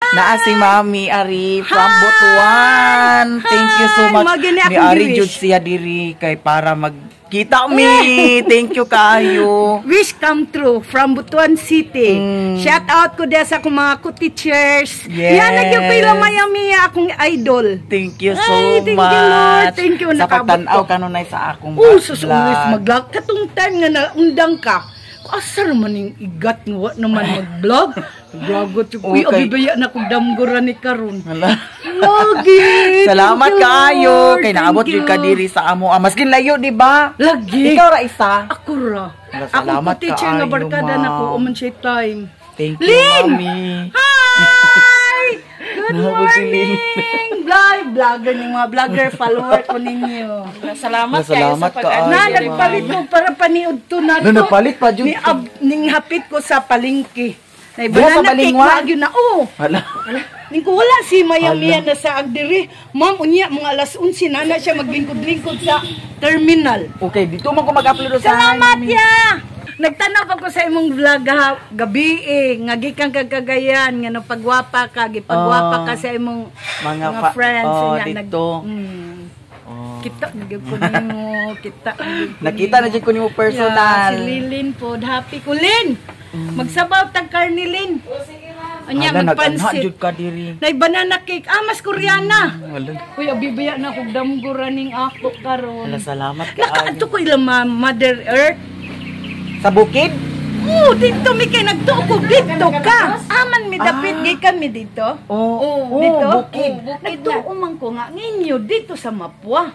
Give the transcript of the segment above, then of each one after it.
Naa si Mami Ari from Butuan. Thank you so much. Ni Ari jud siya diri kay para magkita mi. Thank you kayo. Wish come true from Butuan City. Shout out ko dia sa akong mga co-teachers. Yan nagyo ko ilang Miami akong idol. Thank you so thank much. You, Lord. Thank you. Sa pagtanaw kanunay sa akong susulis mag-vlog. Katong time nga naundang ka. Asar man yung igat nga naman mag-vlog. Vlogot yung abibaya na kong damguran ni Karon. Lagi. Salamat kayo. Kay naabot yung kadiri sa amo. Maskin layo, di ba? Lagi. Ikaw ra isa. Ako ra. Salamat ako teacher nga barkada na ko uman siya time. Thank you, Lynn! Mami. Hi! Good morning! Vlogger ng mga vlogger follower ko ninyo. Salamat kayo sa pag-ano. Nagpalit ko para paniod to na to. Nagpalit pa, Jud. Ning hapit ko sa palengke. Sa balingwa? Wala. Ning ko wala si Mayamiya na sa Agdiri. Ma'am, unya mga alas 11 na siya maglingkod-lingkod sa terminal. Okay, dito man ko mag-upload sa salamat ya! Nagtanaw pa ko sa imong vlog gabi nga gikan kagagayan nga no pagwapa ka gipagwapa ka sa imong mga friends dito. Kita nagyud ko nimo, kita. Nakita na jud ko nimo personal. Si Lilin pod, happy ko Lin. Magsabaw tag karnilin. Anya magpansit. Jud ka diri. Nay banana cake, mas koreana. Uy, abibaya na kog damguran ning ako karon. Salamat ka. Nakaadto ko ilang Mother Earth. Sa bukid? Dito mi kay nagtuko dito ka. Aman mi dapit gikan mi dito. Dito. Bukid. Nagtuo man ko nga ninyo dito sa Mapua.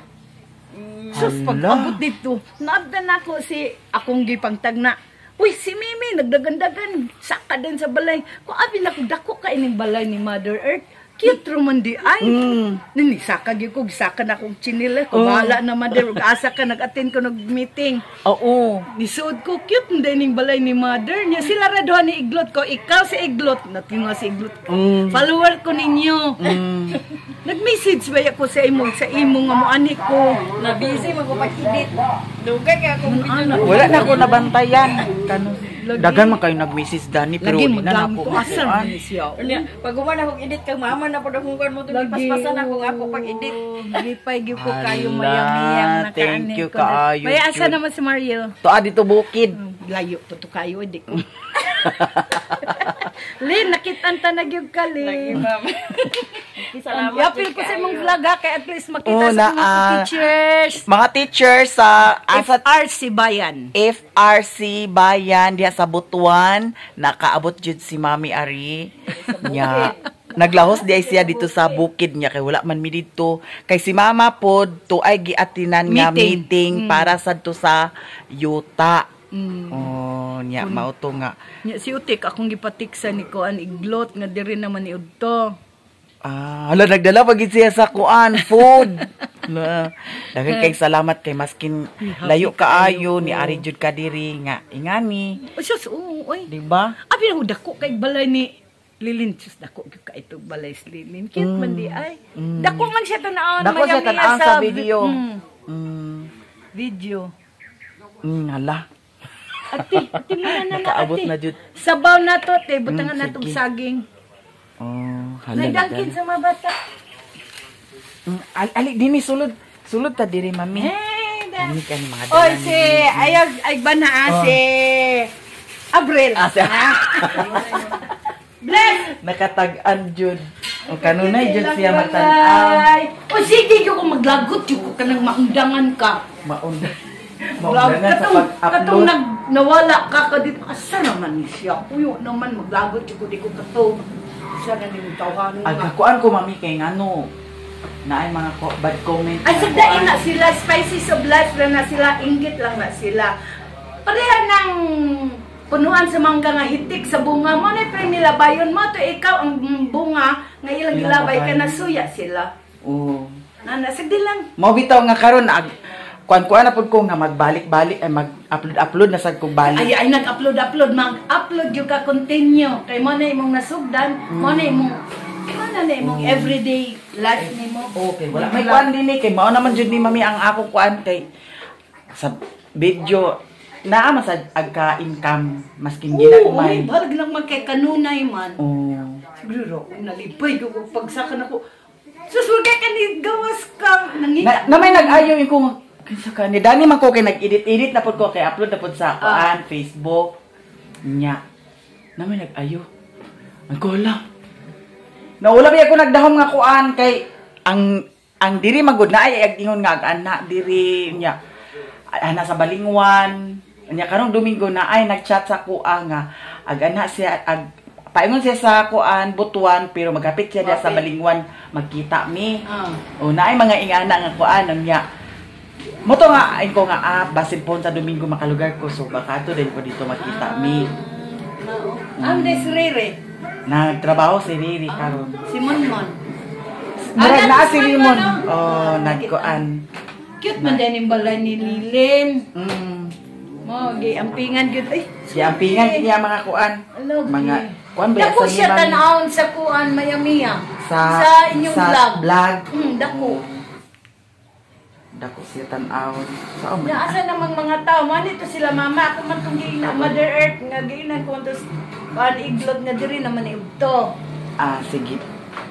Sus pag-abot dito, naabdan ako si akong gipangtagna. Uy, si Mimi nagdagandagan saka din sa balay. Kung abi na ko dako ka ining balay ni Mother Earth. Cute roman di ay. Nini saka gyud ko saka na kong chinila ko bahala na Mother asa ka nag-attend ko nag-meeting. Oo. Nisuod ko cute din ning balay ni Mother niya. Sila ra doon ni Iglot ko. Ikaw si Iglot. Natinga si Iglot. Follower ko ninyo. Nag-message ba ako sa imo nga mo ani ko. Na busy magpapakidit. Dugay kay akong video. Wala na ako nabantayan. Dagan man kayo nag-message Dani pero hindi na ako asar siya. Pag guman akong edit kang mama na pod akong kan mo tuloy paspasan ako nga ako pag edit. Gipay gyud ko kayo mayamiyang nakaani. Thank you kaayo. May asa naman si Mario. To dito bukid. Layo to kayo di ko. Lin, nakitan ta na gyud ka Lin. Salamat. Yapil ko sa imong vlog kay at least makita sa mga teachers. Mga teachers sa FRC Bayan. FRC Bayan diha sa Butuan, nakaabot jud si Mami Ari. Nya naglahos di ay siya dito sa bukid niya kay wala man mi dito. Kay si Mama pod to ay giatinan nga meeting para sadto sa yuta. Nya mao to nga. Nya si Utik akong gipatiksa ni Kuan Iglot nga diri naman ni Udto. Hala nagdala pagid siya sa kuan food. Daghang kay salamat kay maskin layo kaayo ni Ari jud ka diri nga ingani. Sus oy. Di ba? Abi na dako kay balay ni Lilin. Sus dako gyud ka ito balay si Lilin. Cute man di ay. Dako man siya tan-aon sa video. Video. Hala. Ati mo na nakaabot na jud. Sabaw na to te butangan na tong saging. Hala. Nagdangkin sa mga bata. Ali dini sulod ta diri Mami. Dami ka ni mga oy si ay bana si Abril. Bless. Nakatag-an jud. O kanunay jud siya matan-aw. O sige ko maglagot ko kanang maundangan ka. Maundangan sa pag-upload. Katong nawala ka dito. Asa naman siya? Uyo naman maglagot ko di ko kato. Asa na ning tawhan nga. Agkuan ko Mami kay ngano. Naay mga bad comment. Ay sagdain na sila spices of life na sila inggit lang na sila. Pareha ng punuan sa mangga nga hitik sa bunga mo na pre nilabayon mo to ikaw ang bunga nga ilang gilabay ka na suya sila. Nana sagdi lang. Mao bitaw nga karon kuan na pud ko nga magbalik-balik ay mag-upload na sad ko balik. Ay nag-upload mag-upload yung ka continue kay mo na imong nasugdan, mo na imong everyday life nimo. Okay, wala may kuan din kay mao naman jud ni Mami ang ako kuan kay sa video naa masad agka income maskin gina ko may barag lang magkay kanunay man. Siguro, nalipay ko kung pagsakan ako. Susulga ka ni gawas ka. Na may nag-ayaw yung kung kinsa ka ni Dani man ko kay nag-edit na pod ko kay upload na pod sa Facebook nya. Na may nag-ayaw. Ang kulang. Naula ba ako nagdahom nga kuan kay ang diri magud na ay ingon nga ana diri nya. Ana sa Balingwan. Nya karong Domingo na ay nag-chat sa kuan nga ana siya paingon siya sa kuan Butuan pero magapit siya diya sa Balingwan magkita mi. O naay mga ingana nga kuan nya. Moto nga ay ko nga basin po sa Domingo makalugar ko so baka to din ko dito makita mi. Ande si Rere. Nagtrabaho si Riri karon. Si Monmon. Murag na si Limon. Oh, nagkuan. Cute man din yung balay ni Lilin. Mm. Mo, ampingan gyud ay. Si ampingan niya mga kuan. Mga kuan ba dako siya liman? tan-awon sa kuan Mayamiya. Sa inyong sa vlog. Dako. Dako siya tan-awon. Sa Asa namang mga tao man ito sila mama ako man tong giina Mother Earth nga giinan ko tos kuan iglot nga diri naman ibto. Sige.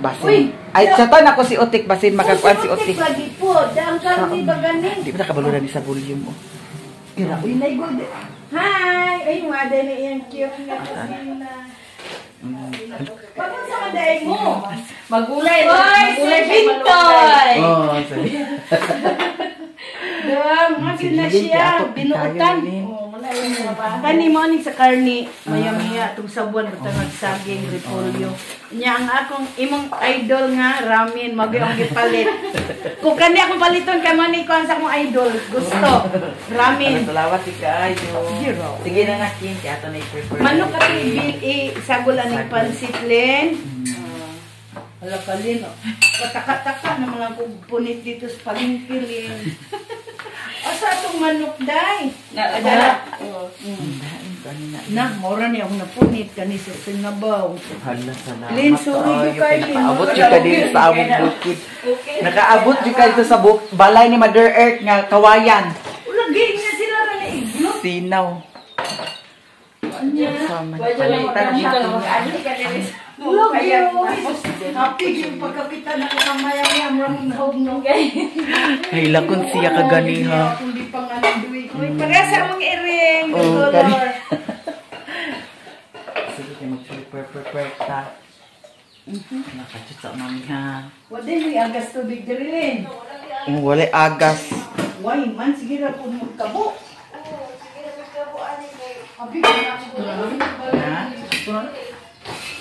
Basin. Uy, Ay, chatan ako si Otik. Basin makakuan si Otik. Lagi po. Daan ka ni baganin. Di ba nakabaluran ni sa volume oh. Kira, uy, naigod. Hi! Ay, wada na yung cute nga kusina. Bakit sa manday mo? Magulay. Oy, si Bintoy! Oh, sorry. Dam, masin na siya. Binuutan. Kani mo ni sa karni. Mayamiya. Itong sabuan. Butang saging, repolyo. Nya ang akong imong idol nga ramen magyong gipalit. Kung kani akong paliton kay mo ni kon sa akong idol, gusto. Ramen. Salamat si Kayo. Zero. Sige na nakin kaya ato na i-prepare. Manok at isagulan ni pansit len. Hala kalin oh. Pataka-taka naman lang kong punit dito sa pagingkilin. Asa itong manok day? Nadala. Na, mora niya akong napunit kani sa sinabaw. Hala, salamat. Lin, sorry ka, Lin. Nakaabot yung ka din sa among bukid. Nakaabot yung ka dito sa balay ni Mother Earth nga kawayan. Lagi niya sila na naiglo. Sinaw. Sama. Palitan niya. Lagi yun. Happy yung pagkakita na kamayang ramang hog no. Ay, lakon siya kagani ha. Kung di pa nga nagduwi ko. Parasa mong iring. Oh, gani. Sige, kayo mag-prepare ta. Nakachut sa mami ha. Wala mo agas tubig dirilin. Wala agas. Why man, sige na po magkabo. Abi ko na ako. Ha?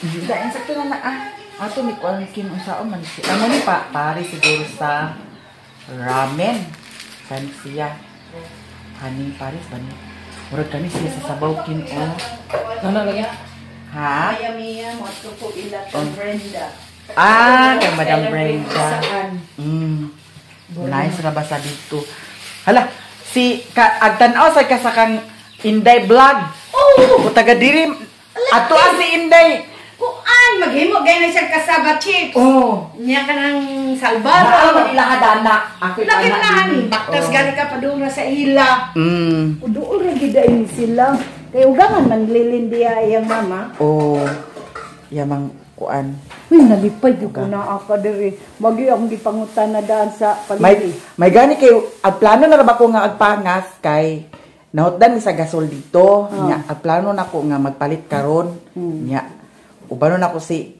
Dahil sakto na ato ni kuan kin unsaon man si ano ni pare siguro sa ramen kan siya kanin pares ba ni murag kani siya sa sabaw kin Ano lagi? ha Maya mo ko ila kay Brenda. kay Madam Brenda nice ra ba sa dito hala si agtan-aw sa kasakang Inday vlog taga diri ato si Inday. Kuan maghimo gay na siya kasaba chips. Nya ka nang salbaro. Naaman ila hadana. Ako lagi nahan baktas gali ka padung sa ila. Uduol ra gid ini sila. Kay ugangan man lilindiya iyang mama. Yamang kuan. Uy nalipay gyud ko na ako diri. Magi akong gipangutan na daan sa paligid. May gani kay ang plano na ra ba ko nga agpangas kay nahutdan mi sa gasol dito. Nya ang plano nako nga magpalit karon. Nya ubano na ko si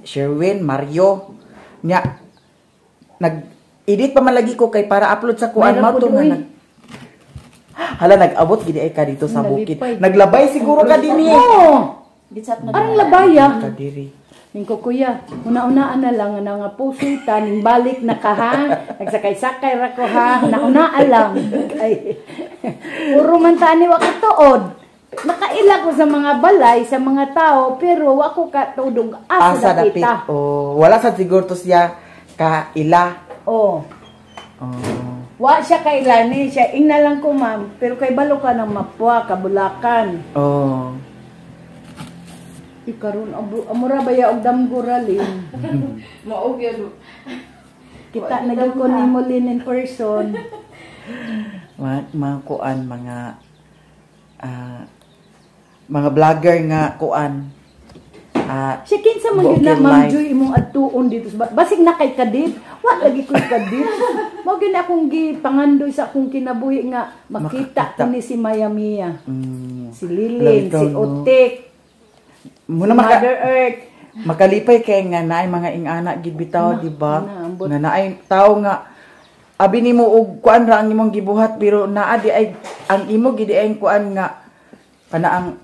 Sherwin, Mario. Nya nag-edit pa man lagi ko kay para upload sa kuan mo to nga hala nag-abot gid ay ka dito sa bukid. Naglabay siguro ka dinhi. Arang labaya. Kadiri. Ningko kuya, una-unaan na lang nga pusutan ning balik na ka ha. Nagsakay-sakay ra ko ha. Naunaan lang. Ay. Puro man tani wa ka tuod. Nakaila ko sa mga balay, sa mga tao, pero wako ka tudong asa dapit. kita. Wala sa siguro to siya ka ila. Wa siya kailani, siya ingna lang ko ma'am, pero kay balo ka ng Mapua, Kabulakan. Ikaron amura baya og damguralin. Maog yun. Kita nagkon nimo lin in person. Mga kuan mga vlogger nga kuan Siya kinsa man gyud na Bukid Ma'am life. Joy imong adtuon dito sa basig na kay kadit. Wa lagi ko kadit. Mao gyud akong gipangandoy sa akong kinabuhi nga makita ko ni si Maya Mia, si Lilin, Ikaw, si no? Otek, Muna Mother Earth. makalipay kay nga naay mga ingana gid bitaw, di ba? naambot. Nga naay tao nga abi nimo og kuan ra ang imong gibuhat pero naa di ay ang imo gid ay kuan nga kanaang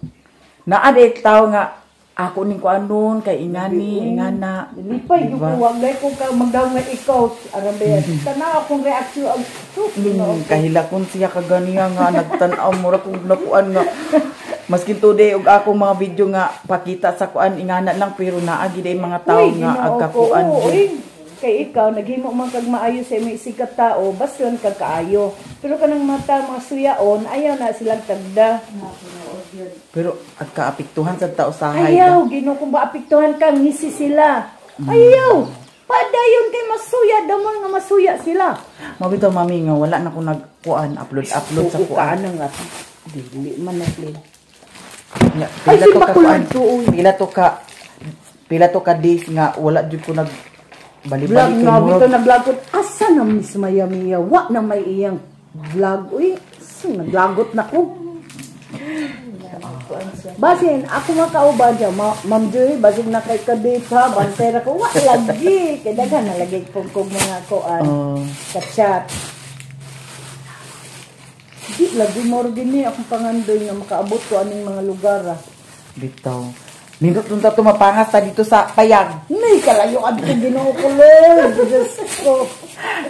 naa di tao nga ako ning kuan nun kay ingani ingana. Lipay gyud ko wag ko ka magdaw nga ikaw arabe. Tanaw akong reaksyon Kahilakon siya kaganiya nga nagtan-aw mura kung nakuan nga maskin today og akong mga video nga pakita sa kuan ingana lang pero naa gid ay mga tao nga agkakuan gid. Kay ikaw naghimo man kag maayo sa may sikat tao baston kag kaayo. Pero kanang mata mga suyaon ayaw na silang tagda. Pero agkaapektuhan sa tao sahay. Ayaw Ginoo kung maapektuhan kang ngisi sila. Ayaw. Padayon kay masuya damon nga masuya sila. Mabitaw mami nga wala na ko nagkuan upload sa kuan. Ano nga dili man na play. Pila Ay, to si ka Bakulod kuan. to, uy. Pila to ka days nga wala jud ko nag Vlog bali-bali na kay bito naglagot. Asa na Miss Maya Mia? Wa na may iyang vlog. Uy, naglagot na ko. Basin, ako nga kauban siya, Ma'am Joy, basin na kay kadate ha, bantera ko, wa lagi. Kaya daghan na lagi kong mga kuan, ka-chat. Di lagi more gini akong pangandoy nga makaabot ko aning mga lugar ah. bitaw. Nindot tunta to mapangas ta dito sa payag. Nay, kalayo adto Ginoo ko Lord. Diyos ko.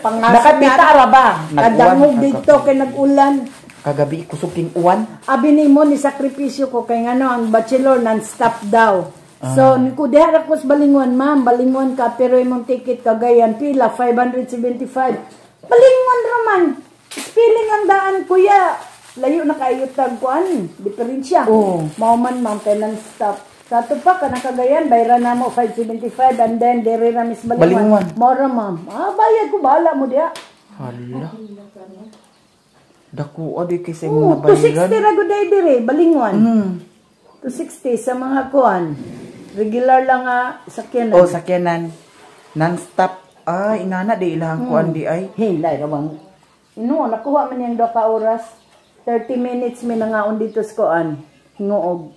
Pangas Nakapita ra ba? Kadangog dito kay nag-ulan. Kagabi kusuking uwan. Abi nimo ni sakripisyo ko kay ngano ang bachelor non-stop daw. So niku diha ra ko sa Balingon, ma'am, Balingon ka pero imong ticket kagayan pila 575. Balingon ra man. Spelling ang daan kuya. Layo na kayo tag kuan, diferensya. Mao man ma'am kay non-stop. Kato pa ka nakagayan, bayra na mo 575 and then dere na Miss Balingon. Mora ma'am. Bayad ko bahala mo diha. Hala. Dako adi kay sa imong nabayaran. 260 ra gud dire, Balingon. 260 sa mga kuan. Regular lang nga sakyanan. Sakyanan. Non-stop. Ingana di ilang kuan di ay. Hey, lai rawang. Nakuha man yung 2 ka oras. 30 minutes may nangaon dito sa kuan. Hingoog.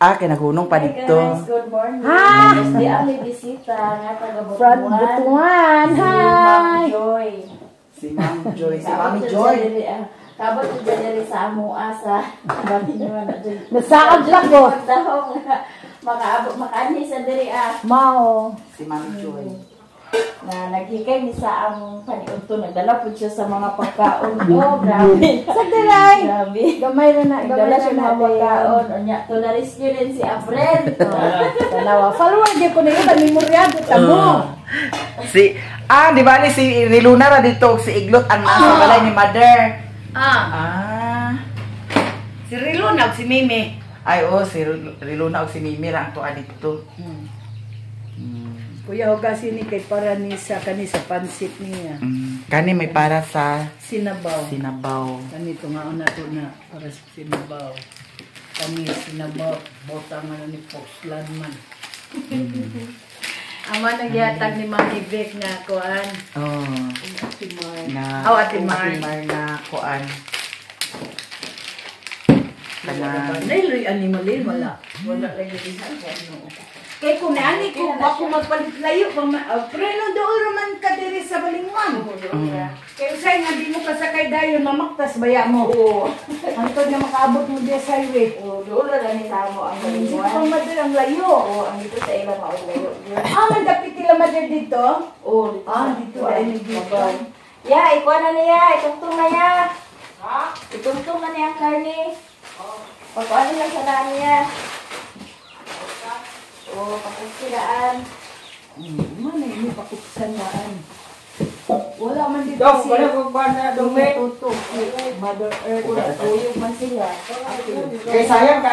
Kay nagunong pa dito. Good morning. Hi! Di ami bisita nga taga From Butuan. Hi! Joy. Si Ma'am Joy. Si Mami Joy. Kabot ko dyan sa amo asa. Bakit naman na dyan? Nasaag lang ko. Dahong makaabot makaani sa diri Mao. Si Mami Joy. na naghikay ni sa among paniudto nagdala pud siya sa mga pagkaon. Oh, grabe. Sa diray. Grabe. Gamay na na. Nagdala siya ng mga pagkaon. Unya, to na-rescue din si April. Tanawa. Follower di ko na yun. Memoryado tamo. Di ba ni si Riluna ra dito, si Iglot ang nasa balay ni Mother. Si Riluna si Mimi. Ay, si Riluna o si Mimi ra ang tuwa dito. Kuya Hogasi ni kay para ni sa kani sa pansit niya. Kani may para sa Sinabaw. Sinabaw. Kanito nga una to na para sa sinabaw. Kani sinabaw. Bota man ni Foxland man. Ama nagyatag ni Mami Vic nga kuan. Ate Mar na kuan. Nailoy animalin wala. Wala lagi din sa ano. Kay kung naani ko ako magpalit layo preno doon man ka diri sa Balingon. Kay usay nga di mo kasakay dayon mamaktas baya mo. Antod nga makaabot mo diya sa highway. Doon lang ni sa amo ang Hindi Balingon. pa madal ang layo. Ang dito sa ilang mga layo. Man dapit tila madal dito. Dito Dito ay dito. Ya, ikuha na niya. Itungtong na niya. Itungtong na niya ang karne. Pagkuha na lang sa daan niya. Pakusilaan. Man ay may pakutsanaan. Wala man dito Dok, si wala ko ba na dumi? Tutok, Mother Earth. Tuyog man sila. Kay sayang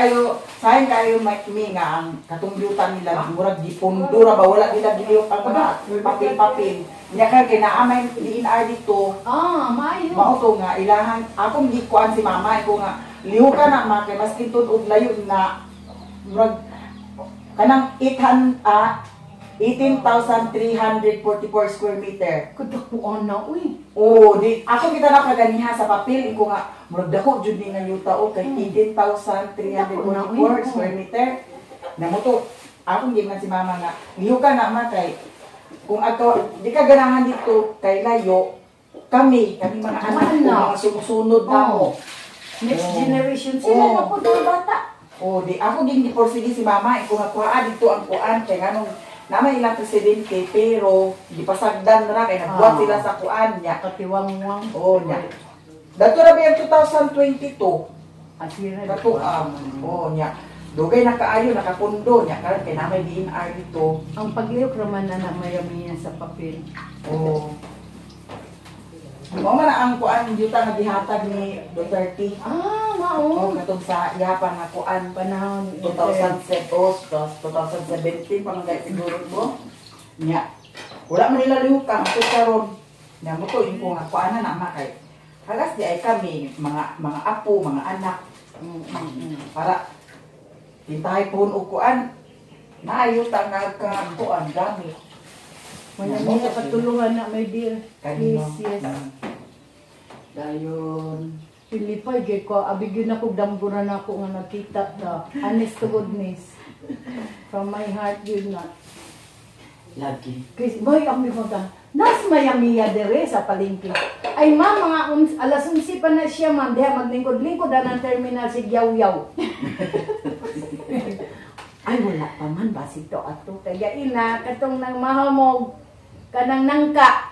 kayo mi nga ang katumbyutan nila murag gipundura ba wala nila giliw ang mga papel-papel. Nya kay ginaamay DNR dito. Maayo. Mao to nga ilahan akong gikuan si mama ko nga liho ka na ma kay mas kintud og layo na murag Kanang 18,344 square meter. Kadakuan na, uy. Oo, di ako kita na kaganiha sa papel ko nga murag dako jud ni nga yuta o kay 18,344 square meter. Namuto akong giman si mama nga liho ka na ma kay kung ato di ka ganahan dito kay layo kami mga anak ko, mga sumusunod na mo. Next generation sila na po mga bata. Oh, di ako din giporsige si mama kung kuha dito ang kuan kay nganong naman ilang presidente pero gipasagdan na kay nagbuhat sila sa kuan niya. Katiwang-wang. Oh, niya. Dato ra ba 2022? Asira Dato oh, niya. Dugay na kaayo nakapundo niya karon kay namay DNR dito. Ang paglihok raman na mayami sa papel. Oh. Mo man ang kuan yuta nga gihatag ni Duterte. Mao. Katong sa yapan nga kuan Panahon 2007 2017 pa man gay siguro mo. Nya. Wala man nila lihukang ito karon. Nya mo to ko nga kuan na makay. Halas di ay kami mga apo, mga anak. Para tintahay po og kuan. Naayuta nga ka kuan gamit. Manami na patulungan na may dear. Kanino? Yes. Dayon. Pilipay, gay ko, abigyan ako, damburan ako nga nakita na. Honest to goodness. From my heart, yun na. Lagi. Kasi, boy, ang may punta, nas mayamiya dere sa palengke. Ay, ma'am, mga alas 11 pa na siya, ma'am. Diha, maglingkod-lingkod na ng terminal si Yaw-Yaw. Ay, wala pa man, basito ato. Kaya ina, katong nang mahamog, kanang nangka.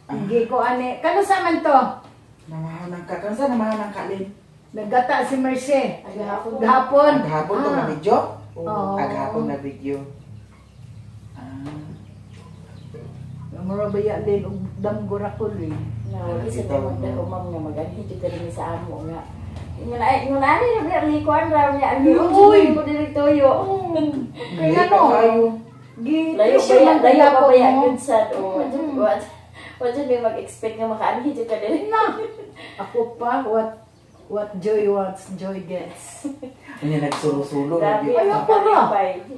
Hindi ko ane. Kano sa man to? Namahaw ng kakansa, namahaw ng kalin. Naggata si Merce. Agahapon. Gahapon. Aghapon to na video? Oo. Aghapon na video. Mura ba yan din, damgurakol eh. Nawali sa tawag na umam nga mag-anhi kita rin sa amo nga. Yung nani na likuan raw niya. Uy! Mo diri toyo. Kaya ano? Layo pa ba yan yun sa what may mag-expect nga makaanhi kita din. Na! Ako pa, what joy wants, joy gets. Ano nagsulo-sulo na Grabe, di. Ay, ako na.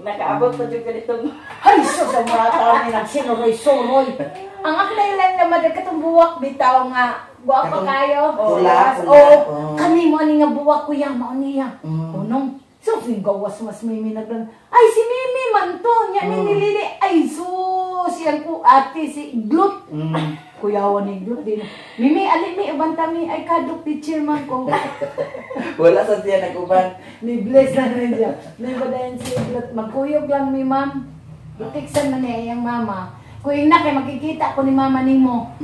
Nakaabot pa dyan ganito. Ay, so sa mga tao ni nagsinuroy-suroy. Ang aklay-lang naman, katong buwak, bitaw nga. Buwak pa kayo. Pula. Oo. Kani mo ani nga buwak ko yan, mao niya. Mm. Unong, so gawas mas Mimi nagdan. Ay, si Mimi man to. Nya ni nilili. Ay, sus. Yan ko ate, si Glut. Kuyawan ni Glut din. Mimi, ali mi, ubantami. Ay, kadok teacher man ko. Wala sa siya nag-uban. Ni bless na rin siya. Ni badayan si Glut. Magkuyog lang mi, ma'am. Itiksan na niya yung mama. Kuyog na kay makikita ko ni mama nimo.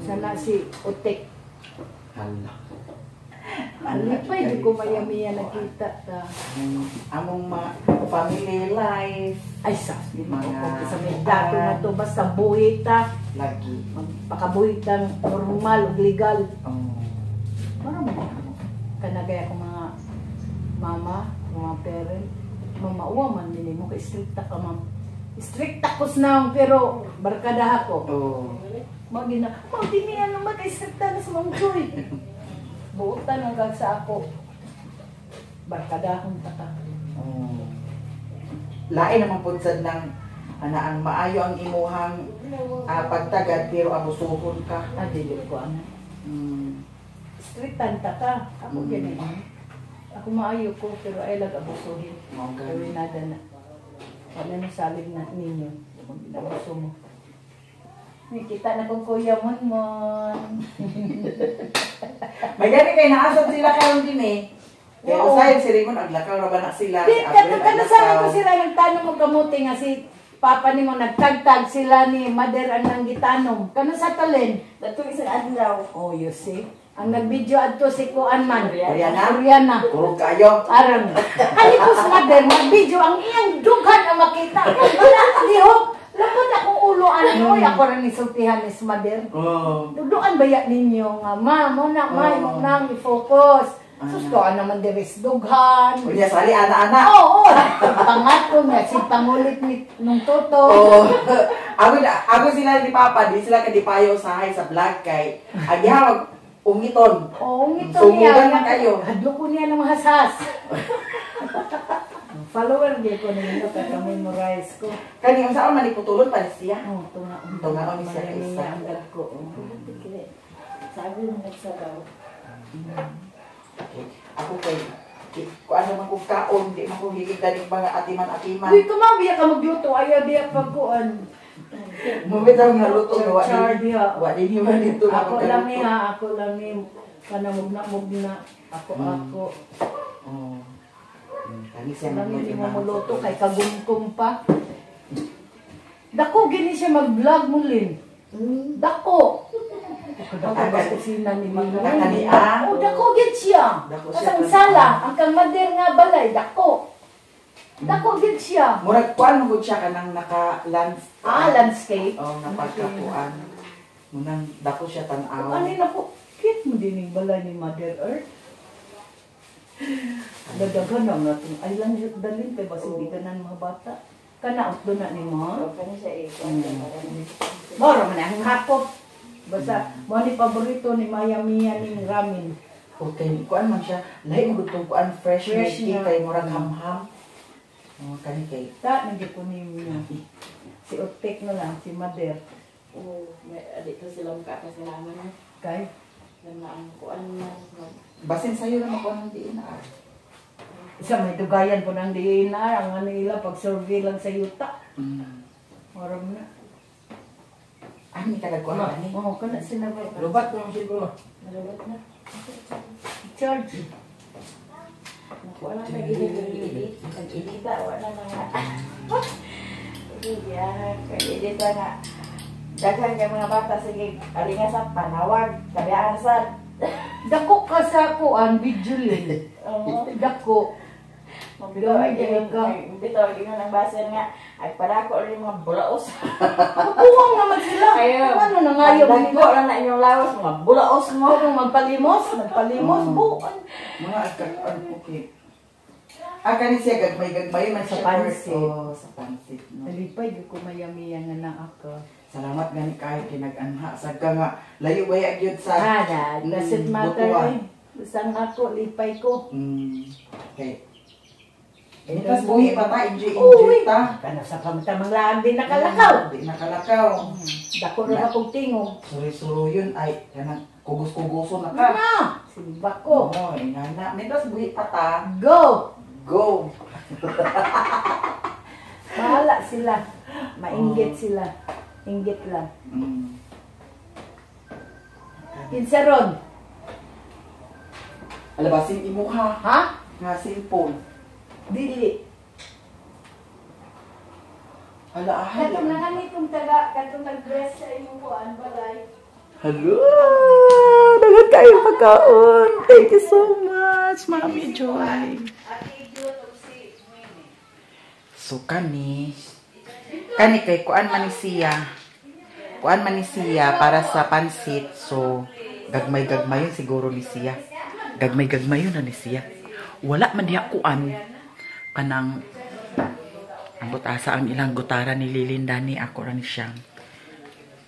Sana si Utek. Hala. Alipay, di ko mayamiya nakita ta. Among family life. Ay, sas, di Mga sa may dato na to, basta buhit ta. Lagi. Pakabuhit ang normal, legal. Oh. Para mo kanagaya ko mga mama, mga parent. Mama, uwa man, hindi mo ka-stricta ka, ma'am. Stricta ko na, pero barkada ako. Oh. Magina, magdinihan naman ka-stricta na sa mga joy. Buutan hanggang sa ako. Barkada akong taka. Oh. Lain naman po sa nang ang maayo ang imuhang pagtagad pero abusuhon ka. Dili ko ano. Strictan taka. Ako Mm. ganyan. Ako maayo ko, pero ay lag abusuhin. Okay. Gawin nada na. Wala na salig na ninyo. Abuso mo. May kita na kong kuya mon mon. May gani kay naasad sila karon din eh. Pero Oo. sa si Raymond aglakaw ra ba na sila? Di, Si Abel kanasabi ko aglakaw. sila, nagtanong mo kamuti nga si Papa ni mo, nagtagtag sila ni Mother ang nang gitanong. Kano sa talen? Datong isang adlaw. Oh, you see? Ang nag-video adto si Kuan man. Oriana? Oriana. Kurog kayo. Aram. Kani po sa Mother, mag-video, ang iyang dughan ang makita. Wala na lihok. Lapot akong uloan nyo, ako rin isultihan ni Mother. Oh. Duduan ba yan ninyo nga, ma, mo na, ma, mo nang i-focus. Sus ko, naman deres dughan. Unya sali ana-ana. Oo, pangato nga, si pangulit ni nung toto. Oh. Ako sila ni Papa, di sila kadipayo usahay sa vlog kay agihawag umiton. Oo, ngito Sumugan niya. na kayo. Hadlo ko niya ng hasas. Follower di ko ninyo kaka-memorize ko. Kani ang saan man iputulon pa ni siya. Oh, tunga. Tunga ni siya kay isa. Ang dad ko. Sabi mo nagsadaw. Okay. Ako kay kung ano man kong kaon, di man kong higit ganing mga atiman-atiman. Uy, kumabiya ka magluto. Ayaw diya pagkuan. Mabitaw nga luto nga Char diya. wa din man dito. Ako lang ni ha. Ako lang ni. Kanamog na. Ako. Oh. Kani siya Lang ni mo muluto kay kagumkum pa. Dako gini siya mag-vlog mo lin. Dako. Dako ba kusina ni Mama? Oh, dako gid siya. Kasang sala, ang kang mader nga balay, dako. Dako gid siya. Murag kuan mo siya kanang naka-landscape. Landscape. Oh, napagkakuan. Munang dako siya tan-aw. Ano na po? Kit mo din yung balay ni Mother Earth. Dadagan na nga itong island dalhin kay basig ganan mga bata. Kanaot doon na ni mo. Kani siya Moro man ang hakop. Basta mo ni paborito ni Maya Mia ning ramen. Okay, kuan man siya. Lahi mo gutong kuan fresh milky na. kay murag ham-ham. Oh, kani kay Ta nandiyo ko ni niya. Si Otek na lang si Mother. may adik to sila makakasalaman na. Kay Na ang kuan na. basin sayo na makuha ng diin na. isa may dugayan po ng DNA ang ano nila pag survey lang sa yuta. Moro na. Ay, may kalagkuhan na ni. Oo, kana sinabay. Lubat ko ang silbo mo. Malawat na. Charge. Wala na gilid. Pag-edita, wala na nga. Pag-edita nga. Daghan kay mga bata, sige, alinga sa panawag, kabiasan. Dako ka sa kuan video lin. Dako. Mabitaw ang ng baser nga, ay padako rin mga bulaos. Buwang naman sila. Ano na ngayon Dagko lang na inyong lawas, mga bulaos mo. Ano magpalimos buwan. Mga agkakuan, okay. Kani siya gagmay man Sa siya. pansit. Oh, sa pansit. No? Nalipay ko mayamiya nga na ako. Salamat gani kay kinag-anha sagka nga layo way agyud sa Ada, doesn't matter butuan. eh. Basta ako, lipay ko. Okay. Tapos buhi pa ta, enjoy Uy! ta. Kana sa kamutamang laan din nakalakaw. Di nakalakaw. Dako na akong tingog. Suri-suro yun ay kanang kugos-kugoso na ka. Na! Simba ko. Oo, ingana. Mitas buhi pa ta. Go! Go! Bahala sila. Mainggit sila. Inggit lang. Insaron. Alabasin imuha. Ha? Nga cellphone. Dili. Ala, Katong nangani kong taga, katong nag-dress sa inyong kuan balay. hello! Dagan kayo pagkaon. Thank you so much, Mami Joy. So kani kay kuan man ni siya para sa pansit. So gagmay yun siguro ni siya. Gagmay yun na ni siya. Wala man diha kuan kanang ang butasa ang ilang gutara ni Lilinda ni ako ra ni siyang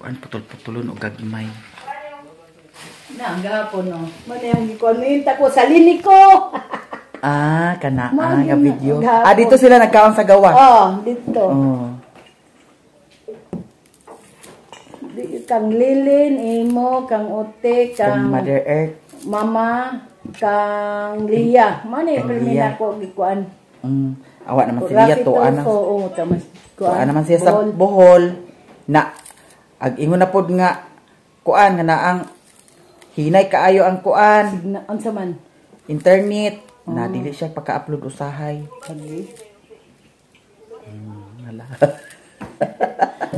kuan putol-putulon o gagmay. Na, ang gapon no. Mani ang gikuaninta ko sa linik ko. Kana Mami, nga video. gapon. Dito sila nagkaon sa gawa. Oh, dito. Oh. Kang Lilin, Imo, kang Ote, Kang kang Mother Earth. Mama, kang Lia. Mani, Kang permin Lia. ako gikuan. Awa naman si Lia to ana. Oo, tamas. Kuan naman siya sa Bohol na ag ingon na pod nga kuan nga na ang hinay kaayo ang kuan Unsa man? internet na dili siya pagka-upload usahay. Kagi. Hala.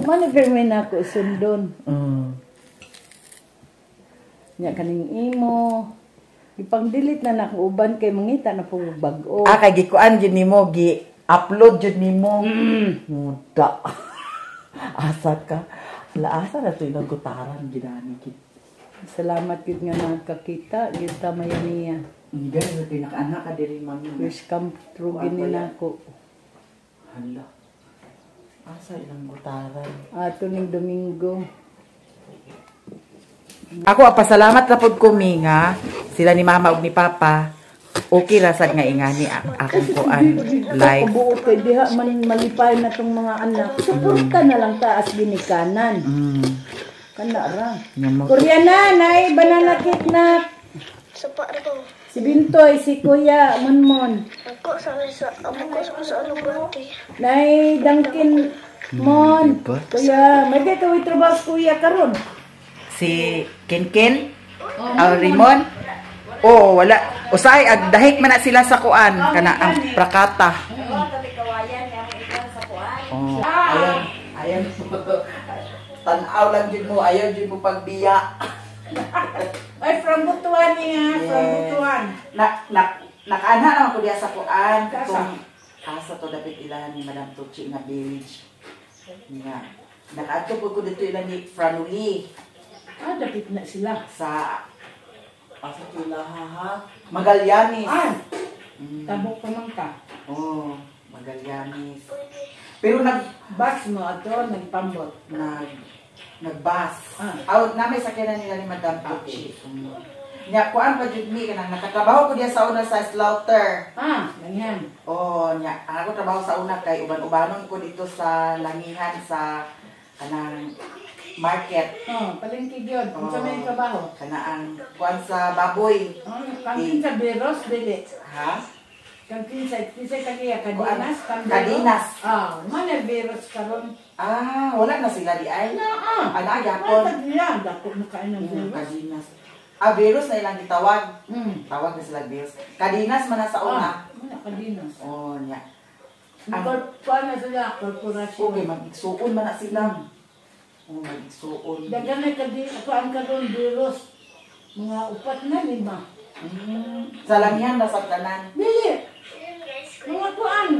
Mani, permin ako sundon. Nya kaning Imo. Ipang-delete na uban kay mangita na po bag-o. Kay gikuan jud nimo gi-upload jud nimo. Muda. Asa ka? Ala asa na to ilang gutaran ginani gid. Salamat yun nga nakakita. Yun tamaya niya. Hindi na pinaka-anak ka diri mami. Wish come true ginin ako. Hala. Asa ilang gutaran. Ato ning Domingo. Ako pasalamat ra pod ko mi nga sila ni mama ug ni papa okay rasad nga ingani akong kuan like Kabuot kay diha man malipay na tong mga anak. Suporta na lang taas ginikanan. Kana ra. Koreana, nay banana cake na. Sapa na ko. Si Bintoy, si Kuya Monmon. Ako sa ano birthday. Nay Dangkin Mon. Kuya, may kay kaway trabaho sa Kuya karon. si Kinkin Rimon. Oh, wala. Usay agdahik man na sila sa kuan kana ang prakata. Oh, ayan. Tanaw lang jud mo, ayaw jud mo pagbiya. Ay, from Butuan niya, from Butuan. Nakaanha naman ko diya sa kuan. Asa to dapat ilan ni Madam Tuchi nga village. Nga. Nakaadto po ko dito ilan ni Franuli. Ah, dapat na sila. Sa asa to ha? Magallanes. Tabok pa man ka. Oh, Magallanes. Pero Bus mo ato, nagpambot. nagbas. Out na may sakyanan nila ni Madam Tuchi. Nya kuan pa jud mi kanang nakatrabaho ko diya sa una sa slaughter. Ganyan. Oh, nya ako trabaho sa una kay uban-ubanon ko dito sa langihan sa kanang market. Palengke gyud. Unsa may trabaho? Kanang kuan sa baboy. Kantin sa Beros dili. Ha? Kantin sa kaniya Kadinas, Kadinas. Manay Beros karon. Wala na sila di ay. Ana gyapon. Tagyan dako mo kain ng Beros. Kadinas. Beros na ilang gitawag. Tawag na sila Beros. Kadinas man na sa una. Kadinas. Oh, nya. Kuan na sila korporasyon. Okay, mag-igsuon man na sila. Oh, mag-igsuon. Dagan na kuan karon Beros. Mga 4 na 5. Sa langihan na sa tanan. Dili. Mga kuan.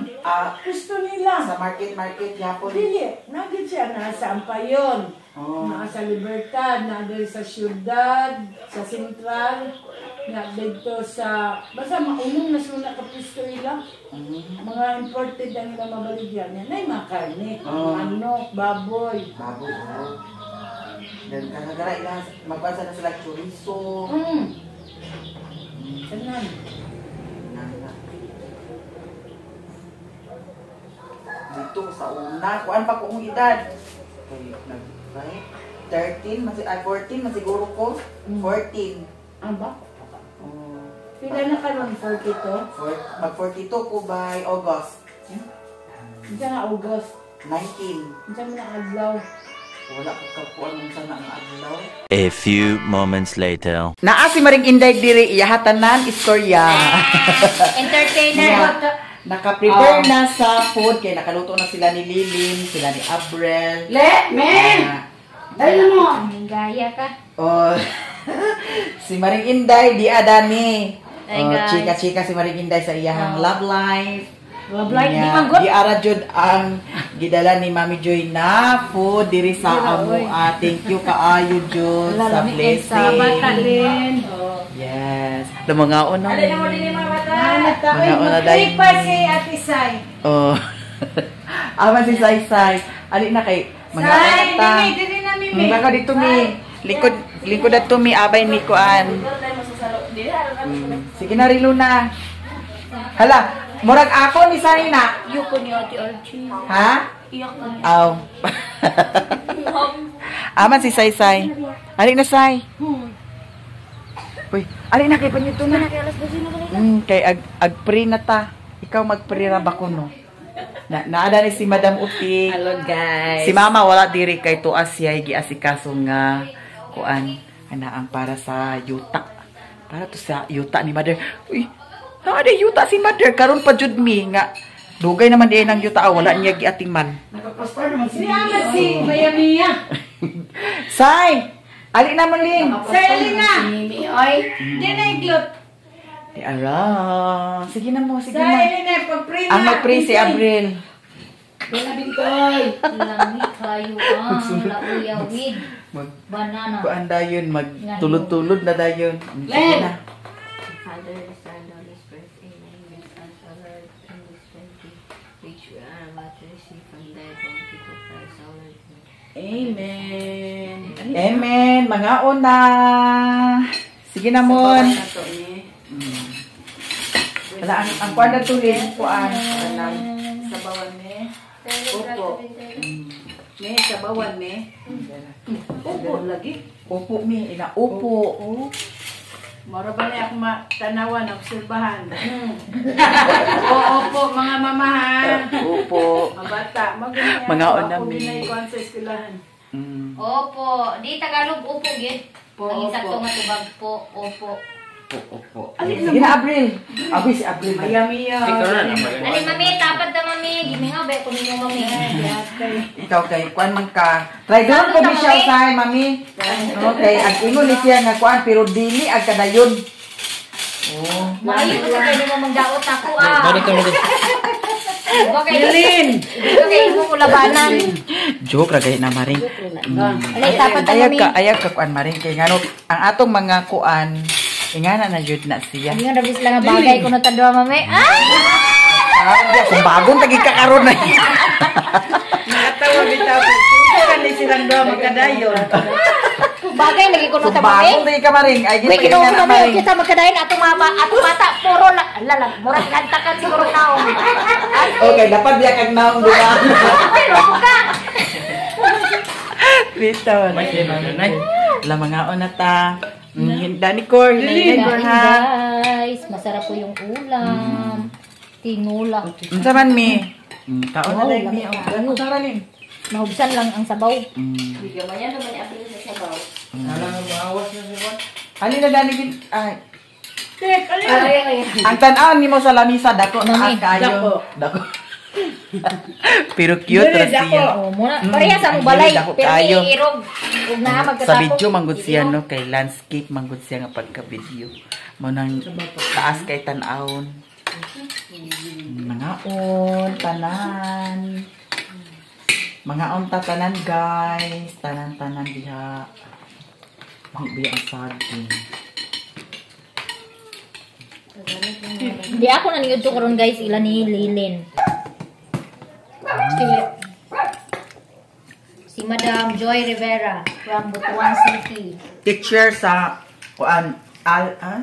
Gusto nila. Sa market yapon. Dili. Nagit siya nasa Ampayon. Nasa Libertad. Nagit sa Ciudad. Sa Central. Nagit sa... Basta maunong na suna ka pisto nila. Mga imported ang nila mabaligyan niya. Nay mga karne. Manok, baboy. Baboy. Dan kanagara ila magbasa na sila chorizo. Tanan. Dito sa una, kuan pa ko ang edad. 13, 14 man siguro ko. 14. Ba? Pila na karon 42? Mag-42 ko by August. Diyan nga August. 19. Diyan mo na adlaw. Wala ko kapuan ng sana ang adlaw. A few moments later. Naa si Maring Inday diri iyahatanan istorya. Entertainer. Naka-prepare na sa food kay nakaluto na sila ni Lilin, sila ni Abrel. Dali mo. Gaya ka. Oh. Si Maring Inday di adani. Hi, guys. Chika-chika si Maring Inday sa iyahang love life. Love life, di Nya, man good. Di ara jud ang gidala ni Mami Joy na food diri sa amo. Thank you kaayo jud sa blessing. Sa bata din. Yes. Lumangaon na. Alin mo din mga bata. Mga una dahil. Pa si Ate Sai. Oh. Aman si Sai Sai. Ali na kay mga ata. Dili na Mimi. Mga dito mi. Likod ato mi abay ni kuan. Sige na rilo na. Hala, murag ako ni Sai na. Yuko ni Ate Archie. Ha? Iyak na. Aw. Aman si Sai Sai. Ali na Sai. Uy, ali na kay panyuto na. Kay ag-pre na ta. Ikaw mag-pre ra ba kuno? Naada ni si Madam Uti. Hello guys. Si Mama wala diri kay tuas siya giasikaso nga kuan anaang para sa yuta. Para to sa yuta ni Mother. Uy, naada yuta si Mother karon pa jud mi nga dugay naman di nang yuta wala niya giating man. Nakapastor naman si Bayamiya. Sai, ali na maling. Sali na. Mimi, oy. Di na iglot. Di ara. Sige na mo, sige na. Sali na, pag-pray na. Ang mag-pray si Abril. Langit kayo ang lauyawid. Banana. Kuan dayon magtulod-tulod na dayon. Sige na. Father, the Son, the Holy Spirit, amen. Give thanks, O Lord, in this 20, which we are about to receive from thy bounty to Christ, our Lord. Amen. Amen. Mga una. Sige na mon. Wala ang kuan na tulin kuan. Sabawan ni. Opo. Me sabawan me. Opo lagi. Opo mi ina opo. Mara ba ako matanawan, obserbahan. Opo, mga mamahan. Opo. Mga bata, maganda. Mga unami. Ako binaykuan sa eskwelahan. Opo. Di Tagalog upo, gid. Po, Ang isa opo. nga tubag po. Opo. Opo. Sige na Abril. Abi si Abril. Mayamiya. Ani, mami, tapat na, mami. Gimi nga, ba? Kunin mo, mami. Ikaw kay kuan man ka. Try doon ko mi siya usahay mami. Okay, ang ingon ni siya nga kuan pero dili ang kadayon. Oh. Maayo ko sa kayo mo mangdaot ako, Balik ka mo din. Lilin! Okay, mo ko labanan. Joke ra gay na maring. Alay, tapat na, mami. Ayag ka kuan maring kay ngano ang atong mga kuan ingana na jud na siya. Hindi nga nabis lang ang bagay ko na tadwa, mami. Kung bagong tagi ka karon na. Nakatawa bitaw. Kung kan silang doon magkadayon. Bagay lagi ko na Kung tadwa, bagong tagi ka maring ay Wait, gid kinuha na ko maring. kita magkadayon atong mata puro lalag murag kantakan siguro naon. Okay, dapat biya kag naong diba? Pero ka. Bitaw na si mami. La mga ona ta. Dani Cor, Cor ha. Guys, masarap po yung ulam. Tinula. Unsa man mi? Kaon na Wow, lang mi. lamig. Ano sa ranin? Mahubsan lang ang sabaw. Gamaya naman apil sa sabaw. Ali na dani bin ay. Tek, alin. Ang tan-aw nimo sa lamisa dako na Mami, kayo. Dako. Pero cute ra siya. Oh, muna pareha sa mong balay, Dako pero kayo. may irog. Ug na magkatapos. Sa video manggod siya no kay landscape manggod siya nga pagka-video. Mo nang taas kay tan-awon. Mangaon tanan. Mangaon ta tanan guys, tanan-tanan diha. Biya ang saging. Di ako naniud to karon guys, ila ni Lilin. Si Madam Joy Rivera from Butuan City. Teacher sa kuan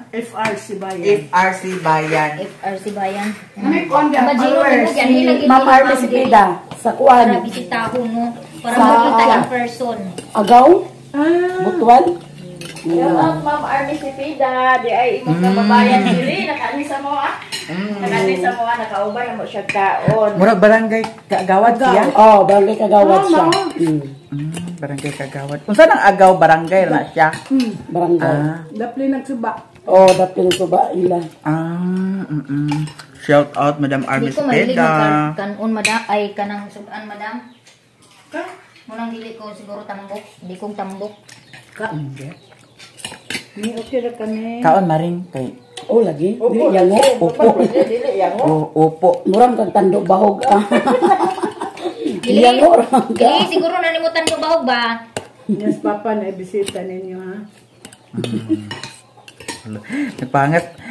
FRC Bayan. FRC Bayan. FRC Bayan. May konda Majiro mo dyan, nilagay Ma'am Army si Pida sa para kuan. bisitahon mo. Para Sa- makita in person. Agaw? Butuan? Ma'am Army si Pida, di ay imong kababayan dili nakani sa mo nakani sa mo nakauban na mo siya kaon. Murag barangay Kagawad siya. Oh, barangay Kagawad siya. Barangay Kagawad. Unsa nang agaw barangay na siya? Barangay. Dapli nagsuba. Oh, dapil ko ba ila. Shout out Madam Army Di ko mahilig Cepeda. kanon madam ay kanang sudan madam. Munang dili ko siguro tambok, di kong tambok. Ni okay ra kami. Kaon maring kay Oh, lagi. Dili yango. upo. Upo. Murang kang tandok bahog. Dili. Yango ra ka. Dili siguro nalimutan ko bahog ba? Yes, Papa, na-bisita ninyo, ha?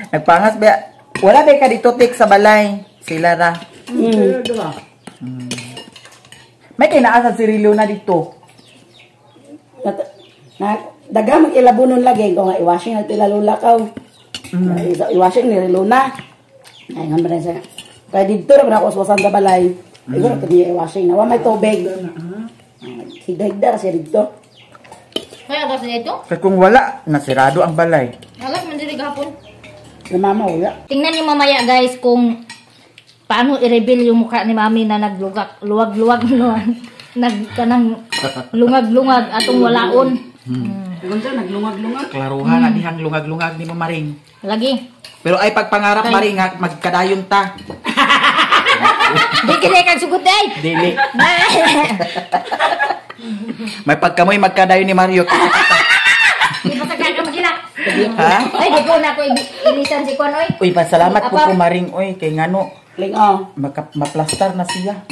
Nagpangas ba? Wala ba ka dito tik sa balay? Sila ra. Pero diba? May kinaasa si Rilo na dito. Na daga mag ilabunon lagi ko nga i-washing na tila lulakaw. I-washing ni Luna. Ay nga man sa. Kaya dito ra ako sa sa balay. Iguro to niya i-washing na wa may tubig. Higdar siya dito. Kaya agas na ito? Kaya kung wala, nasirado ang balay. Agas man dili gahapon. Na mama wala. Tingnan niyo mamaya guys kung paano i-reveal yung mukha ni Mami na luwag-luwag kanang lungag-lungag atong walaon. Gunta, naglungag-lungag. Klaruhan na dihang lungag-lungag ni mo maring. Lagi. Pero ay pagpangarap maring nga magkadayon ta. Di kini kang sugot day. Dili. May pagkamoy magkadayon ni Mario. Di pa sagad ka magila. Ha? Ay, di ko na ko ilisan si Kwan oy. Uy, pasalamat po po maring. Uy, kay ngano, Lingaw. maplastar na siya.